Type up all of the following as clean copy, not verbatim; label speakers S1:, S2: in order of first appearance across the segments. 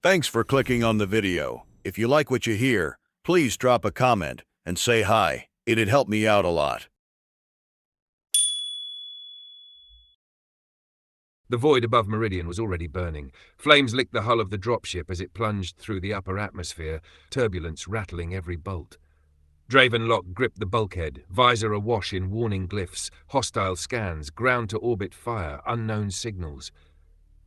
S1: Thanks for clicking on the video. If you like what you hear, please drop a comment and say hi. It'd help me out a lot.
S2: The void above Meridian was already burning. Flames licked the hull of the dropship as it plunged through the upper atmosphere, turbulence rattling every bolt. Dravenlock gripped the bulkhead, visor awash in warning glyphs, hostile scans, ground-to-orbit fire, unknown signals.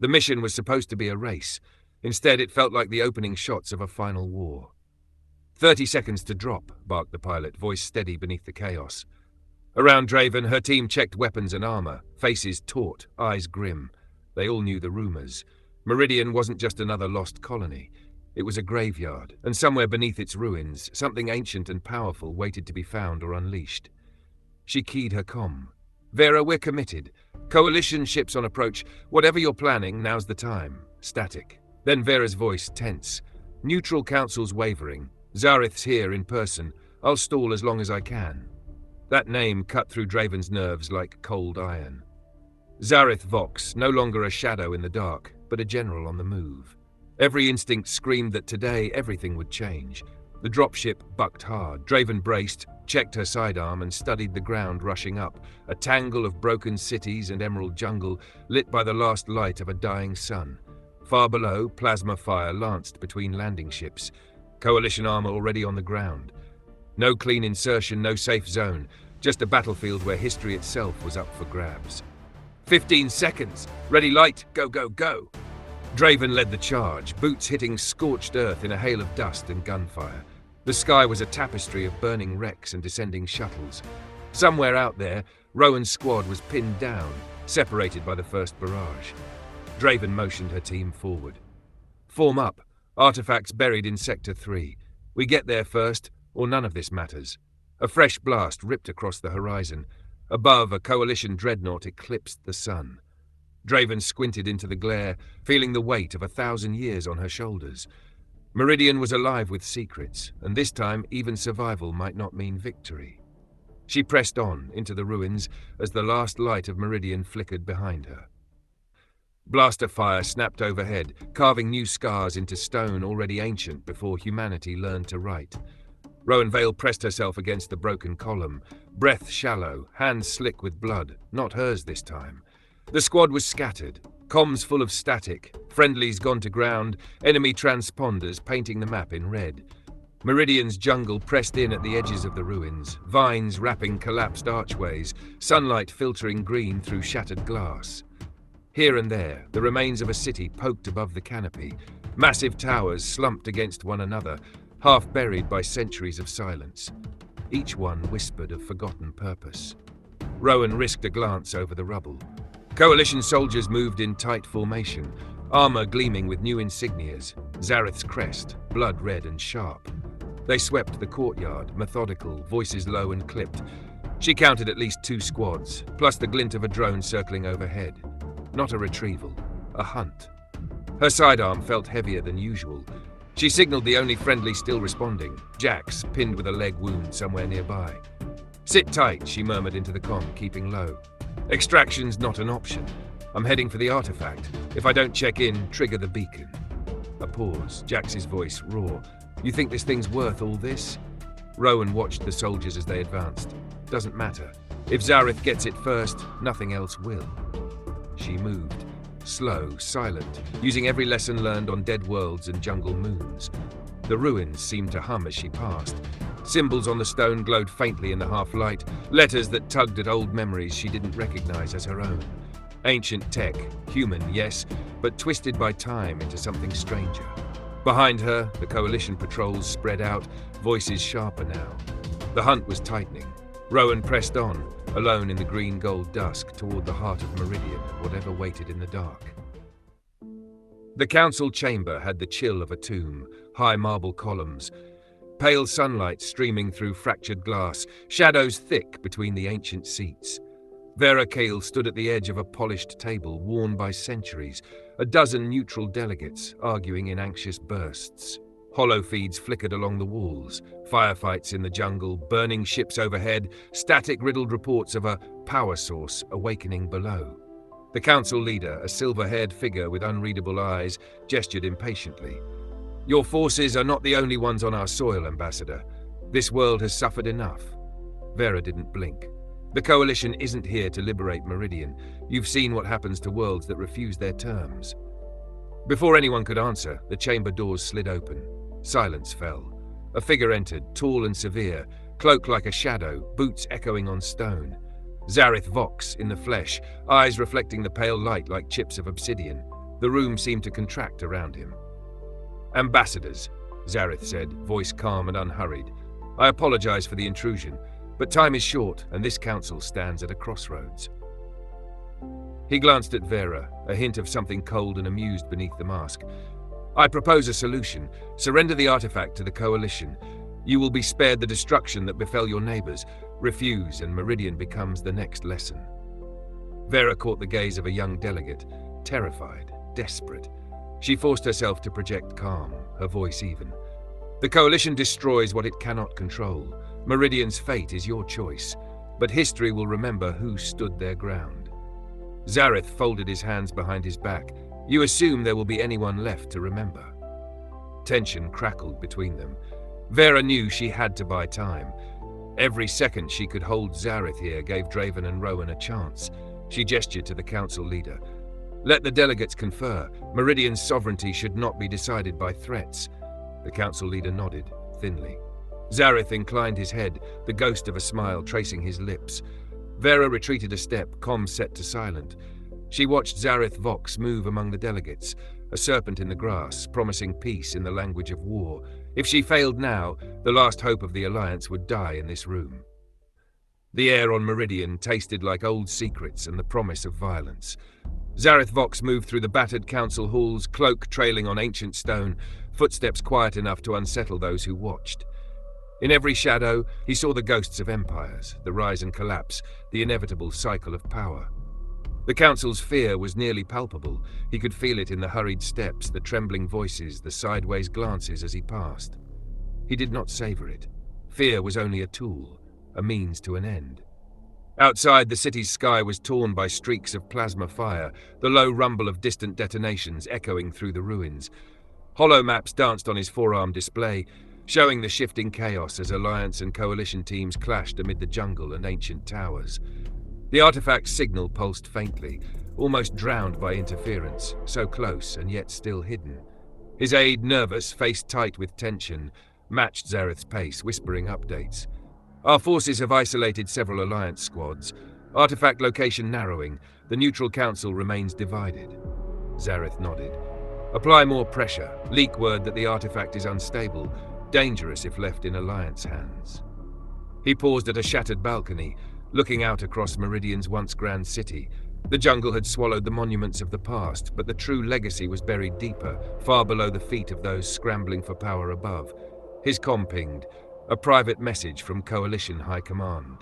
S2: The mission was supposed to be a race. Instead, it felt like the opening shots of a final war. 30 seconds to drop, barked the pilot, voice steady beneath the chaos. Around Draven, her team checked weapons and armor, faces taut, eyes grim. They all knew the rumors. Meridian wasn't just another lost colony. It was a graveyard, and somewhere beneath its ruins, something ancient and powerful waited to be found or unleashed. She keyed her comm. Vera, we're committed. Coalition ships on approach. Whatever you're planning, now's the time. Static. Then Vera's voice, tense. Neutral council's wavering. Zareth's here in person. I'll stall as long as I can. That name cut through Draven's nerves like cold iron. Zareth Vox, no longer a shadow in the dark, but a general on the move. Every instinct screamed that today everything would change. The dropship bucked hard. Draven braced, checked her sidearm, and studied the ground rushing up, a tangle of broken cities and emerald jungle lit by the last light of a dying sun. Far below, plasma fire lanced between landing ships. Coalition armor already on the ground. No clean insertion, no safe zone, just a battlefield where history itself was up for grabs. 15 seconds! Ready light, go, go, go! Draven led the charge, boots hitting scorched earth in a hail of dust and gunfire. The sky was a tapestry of burning wrecks and descending shuttles. Somewhere out there, Rowan's squad was pinned down, separated by the first barrage. Draven motioned her team forward. Form up. Artifacts buried in Sector 3. We get there first, or none of this matters. A fresh blast ripped across the horizon. Above, a coalition dreadnought eclipsed the sun. Draven squinted into the glare, feeling the weight of 1,000 years on her shoulders. Meridian was alive with secrets, and this time even survival might not mean victory. She pressed on into the ruins as the last light of Meridian flickered behind her. Blaster fire snapped overhead, carving new scars into stone already ancient before humanity learned to write. Rowan Vale pressed herself against the broken column, breath shallow, hands slick with blood, not hers this time. The squad was scattered, comms full of static, friendlies gone to ground, enemy transponders painting the map in red. Meridian's jungle pressed in at the edges of the ruins, vines wrapping collapsed archways, sunlight filtering green through shattered glass. Here and there, the remains of a city poked above the canopy, massive towers slumped against one another, half buried by centuries of silence. Each one whispered of forgotten purpose. Rowan risked a glance over the rubble. Coalition soldiers moved in tight formation, armor gleaming with new insignias, Zareth's crest, blood red and sharp. They swept the courtyard, methodical, voices low and clipped. She counted at least 2 squads, plus the glint of a drone circling overhead. Not a retrieval, a hunt. Her sidearm felt heavier than usual. She signaled the only friendly still responding, Jax, pinned with a leg wound somewhere nearby. Sit tight, she murmured into the comm, keeping low. Extraction's not an option. I'm heading for the artifact. If I don't check in, trigger the beacon. A pause, Jax's voice raw. You think this thing's worth all this? Rowan watched the soldiers as they advanced. Doesn't matter. If Zareth gets it first, nothing else will. She moved, slow, silent, using every lesson learned on dead worlds and jungle moons. The ruins seemed to hum as she passed. Symbols on the stone glowed faintly in the half-light, letters that tugged at old memories she didn't recognize as her own. Ancient tech, human, yes, but twisted by time into something stranger. Behind her, the coalition patrols spread out, voices sharper now. The hunt was tightening. Rowan pressed on, alone in the green-gold dusk, toward the heart of Meridian, whatever waited in the dark. The council chamber had the chill of a tomb, high marble columns, pale sunlight streaming through fractured glass, shadows thick between the ancient seats. Vera Kale stood at the edge of a polished table worn by centuries, a dozen neutral delegates arguing in anxious bursts. Hollow feeds flickered along the walls, firefights in the jungle, burning ships overhead, static-riddled reports of a power source awakening below. The council leader, a silver-haired figure with unreadable eyes, gestured impatiently. "Your forces are not the only ones on our soil, Ambassador. This world has suffered enough." Vera didn't blink. "The Coalition isn't here to liberate Meridian. You've seen what happens to worlds that refuse their terms." Before anyone could answer, the chamber doors slid open. Silence fell. A figure entered, tall and severe, cloaked like a shadow, boots echoing on stone. Zareth Vox, in the flesh, eyes reflecting the pale light like chips of obsidian. The room seemed to contract around him. "Ambassadors," Zareth said, voice calm and unhurried. "I apologize for the intrusion, but time is short and this council stands at a crossroads." He glanced at Vera, a hint of something cold and amused beneath the mask. "I propose a solution. Surrender the artifact to the Coalition. You will be spared the destruction that befell your neighbors. Refuse, and Meridian becomes the next lesson." Vera caught the gaze of a young delegate, terrified, desperate. She forced herself to project calm, her voice even. "The Coalition destroys what it cannot control. Meridian's fate is your choice, but history will remember who stood their ground." Zareth folded his hands behind his back. "You assume there will be anyone left to remember." Tension crackled between them. Vera knew she had to buy time. Every second she could hold Zareth here gave Draven and Rowan a chance. She gestured to the council leader. "Let the delegates confer. Meridian's sovereignty should not be decided by threats." The council leader nodded, thinly. Zareth inclined his head, the ghost of a smile tracing his lips. Vera retreated a step, comms set to silent. She watched Zareth Vox move among the delegates, a serpent in the grass, promising peace in the language of war. If she failed now, the last hope of the Alliance would die in this room. The air on Meridian tasted like old secrets and the promise of violence. Zareth Vox moved through the battered council halls, cloak trailing on ancient stone, footsteps quiet enough to unsettle those who watched. In every shadow, he saw the ghosts of empires, the rise and collapse, the inevitable cycle of power. The council's fear was nearly palpable. He could feel it in the hurried steps, the trembling voices, the sideways glances as he passed. He did not savor it. Fear was only a tool, a means to an end. Outside, the city's sky was torn by streaks of plasma fire, the low rumble of distant detonations echoing through the ruins. Hollow maps danced on his forearm display, showing the shifting chaos as Alliance and Coalition teams clashed amid the jungle and ancient towers. The artifact's signal pulsed faintly, almost drowned by interference, so close and yet still hidden. His aide, nervous, face tight with tension, matched Zareth's pace, whispering updates. "Our forces have isolated several Alliance squads. Artifact location narrowing. The neutral council remains divided." Zareth nodded. "Apply more pressure. Leak word that the artifact is unstable, dangerous if left in Alliance hands." He paused at a shattered balcony, looking out across Meridian's once grand city. The jungle had swallowed the monuments of the past, but the true legacy was buried deeper, far below the feet of those scrambling for power above. His comm pinged, a private message from Coalition High Command.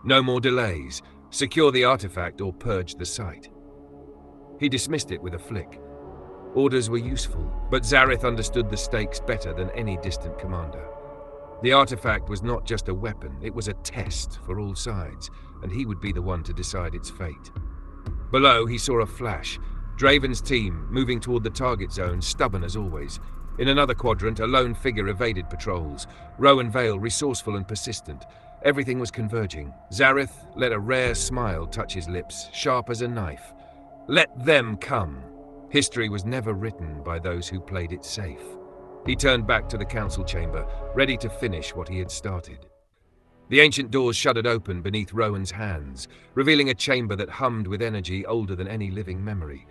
S2: "No more delays. Secure the artifact or purge the site." He dismissed it with a flick. Orders were useful, but Zareth understood the stakes better than any distant commander. The artifact was not just a weapon, it was a test for all sides, and he would be the one to decide its fate. Below, he saw a flash. Draven's team, moving toward the target zone, stubborn as always. In another quadrant, a lone figure evaded patrols. Rowan Vale, resourceful and persistent. Everything was converging. Zareth let a rare smile touch his lips, sharp as a knife. Let them come. History was never written by those who played it safe. He turned back to the council chamber, ready to finish what he had started. The ancient doors shuddered open beneath Rowan's hands, revealing a chamber that hummed with energy older than any living memory.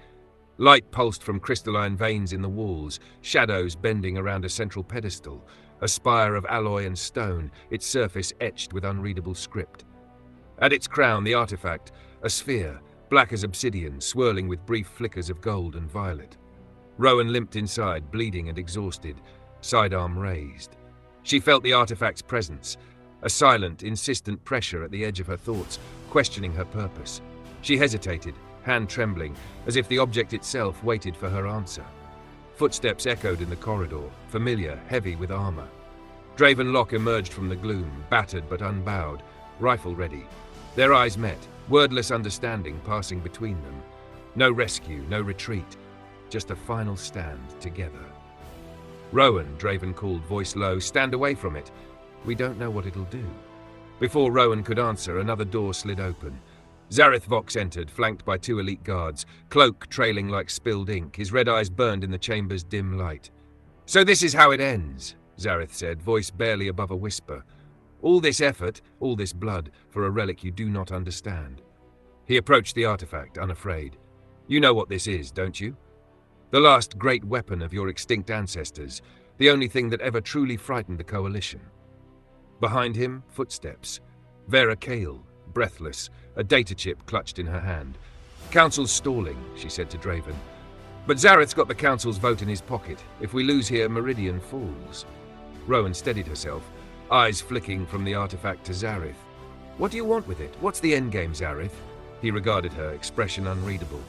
S2: Light pulsed from crystalline veins in the walls, shadows bending around a central pedestal, a spire of alloy and stone, its surface etched with unreadable script. At its crown, the artifact, a sphere, black as obsidian, swirling with brief flickers of gold and violet. Rowan limped inside, bleeding and exhausted, sidearm raised. She felt the artifact's presence, a silent, insistent pressure at the edge of her thoughts, questioning her purpose. She hesitated, hand trembling, as if the object itself waited for her answer. Footsteps echoed in the corridor, familiar, heavy with armor. Draven Locke emerged from the gloom, battered but unbowed, rifle ready. Their eyes met, wordless understanding passing between them. No rescue, no retreat, just a final stand together. "Rowan," Draven called, voice low, "stand away from it. We don't know what it'll do." Before Rowan could answer, another door slid open. Zareth Vox entered, flanked by 2 elite guards, cloak trailing like spilled ink, his red eyes burned in the chamber's dim light. "So this is how it ends," Zareth said, voice barely above a whisper. "All this effort, all this blood, for a relic you do not understand." He approached the artifact, unafraid. "You know what this is, don't you? The last great weapon of your extinct ancestors, the only thing that ever truly frightened the Coalition." Behind him, footsteps. Vera Kale, breathless, a data chip clutched in her hand. "Council's stalling," she said to Draven. "But Zareth's got the Council's vote in his pocket. If we lose here, Meridian falls." Rowan steadied herself, eyes flicking from the artifact to Zareth. "What do you want with it? What's the endgame, Zareth?" He regarded her, expression unreadable.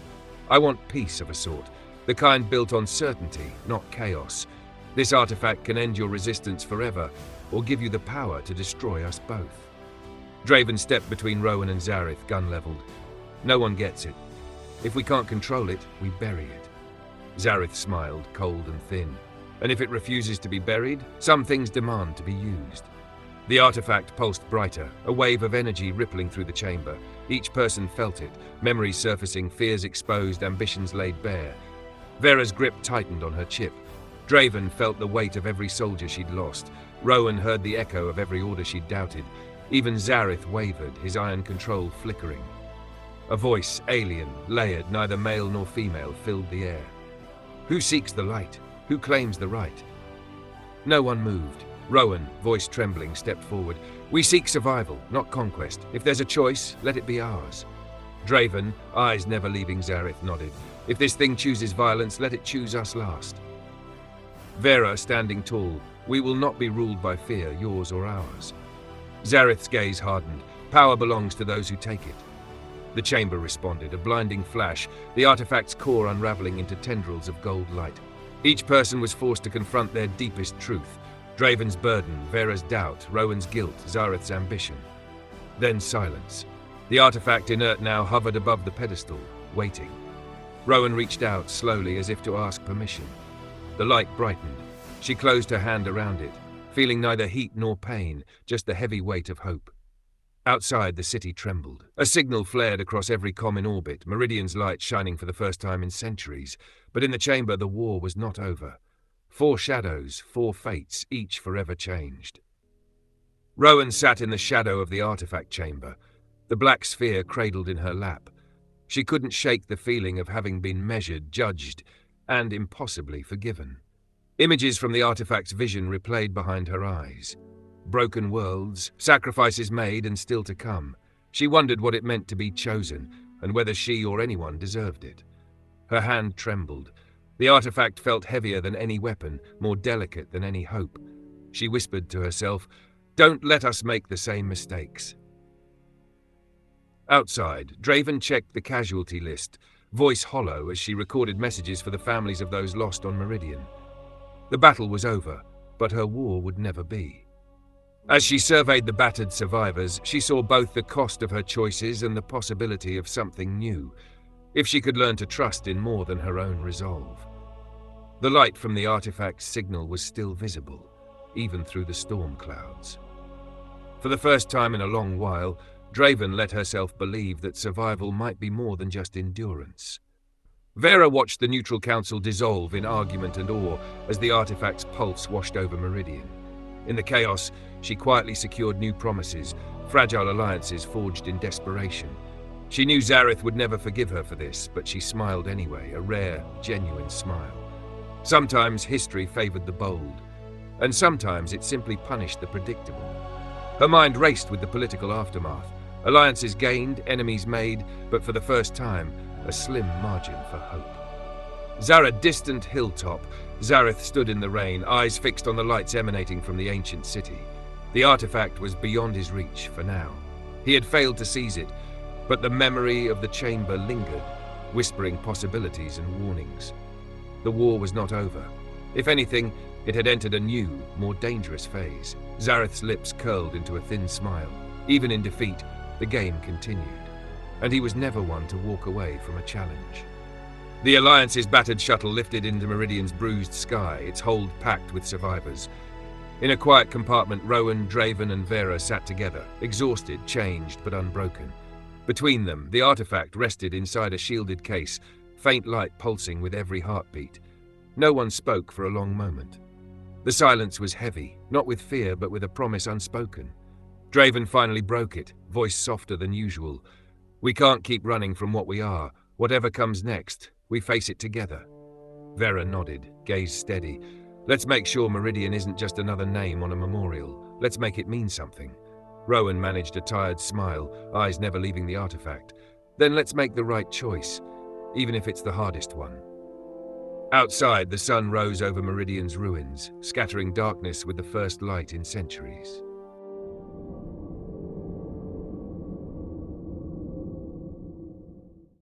S2: "I want peace of a sort, the kind built on certainty, not chaos. This artifact can end your resistance forever, or give you the power to destroy us both." Draven stepped between Rowan and Zareth, gun leveled. "No one gets it. If we can't control it, we bury it." Zareth smiled, cold and thin. "And if it refuses to be buried, some things demand to be used." The artifact pulsed brighter, a wave of energy rippling through the chamber. Each person felt it, memories surfacing, fears exposed, ambitions laid bare. Vera's grip tightened on her chip. Draven felt the weight of every soldier she'd lost. Rowan heard the echo of every order she'd doubted. Even Zareth wavered, his iron control flickering. A voice, alien, layered, neither male nor female, filled the air. "Who seeks the light? Who claims the right?" No one moved. Rowan, voice trembling, stepped forward. "We seek survival, not conquest. If there's a choice, let it be ours." Draven, eyes never leaving Zareth, nodded. "If this thing chooses violence, let it choose us last." Vera, standing tall. "We will not be ruled by fear, yours or ours." Zareth's gaze hardened. "Power belongs to those who take it." The chamber responded, a blinding flash, the artifact's core unraveling into tendrils of gold light. Each person was forced to confront their deepest truth. Draven's burden, Vera's doubt, Rowan's guilt, Zareth's ambition. Then silence. The artifact, inert now, hovered above the pedestal, waiting. Rowan reached out, slowly, as if to ask permission. The light brightened. She closed her hand around it, feeling neither heat nor pain, just the heavy weight of hope. Outside, the city trembled. A signal flared across every comm in orbit, Meridian's light shining for the first time in centuries. But in the chamber, the war was not over. 4 shadows, 4 fates, each forever changed. Rowan sat in the shadow of the artifact chamber, the black sphere cradled in her lap. She couldn't shake the feeling of having been measured, judged, and impossibly forgiven. Images from the artifact's vision replayed behind her eyes. Broken worlds, sacrifices made and still to come. She wondered what it meant to be chosen, and whether she or anyone deserved it. Her hand trembled. The artifact felt heavier than any weapon, more delicate than any hope. She whispered to herself, "Don't let us make the same mistakes." Outside, Draven checked the casualty list, voice hollow as she recorded messages for the families of those lost on Meridian. The battle was over, but her war would never be. As she surveyed the battered survivors, she saw both the cost of her choices and the possibility of something new, if she could learn to trust in more than her own resolve. The light from the artifact's signal was still visible, even through the storm clouds. For the first time in a long while, Draven let herself believe that survival might be more than just endurance. Vera watched the Neutral Council dissolve in argument and awe as the artifact's pulse washed over Meridian. In the chaos, she quietly secured new promises, fragile alliances forged in desperation. She knew Zareth would never forgive her for this, but she smiled anyway, a rare, genuine smile. Sometimes history favored the bold, and sometimes it simply punished the predictable. Her mind raced with the political aftermath. Alliances gained, enemies made, but for the first time, a slim margin for hope. Zara, distant hilltop, Zareth stood in the rain, eyes fixed on the lights emanating from the ancient city. The artifact was beyond his reach for now. He had failed to seize it, but the memory of the chamber lingered, whispering possibilities and warnings. The war was not over. If anything, it had entered a new, more dangerous phase. Zareth's lips curled into a thin smile. Even in defeat, the game continued, and he was never one to walk away from a challenge. The Alliance's battered shuttle lifted into Meridian's bruised sky, its hold packed with survivors. In a quiet compartment, Rowan, Draven, and Vera sat together, exhausted, changed, but unbroken. Between them, the artifact rested inside a shielded case, faint light pulsing with every heartbeat. No one spoke for a long moment. The silence was heavy, not with fear, but with a promise unspoken. Draven finally broke it, voice softer than usual. "We can't keep running from what we are. Whatever comes next, we face it together." Vera nodded, gaze steady. "Let's make sure Meridian isn't just another name on a memorial. Let's make it mean something." Rowan managed a tired smile, eyes never leaving the artifact. "Then let's make the right choice, even if it's the hardest one." Outside, the sun rose over Meridian's ruins, scattering darkness with the first light in centuries.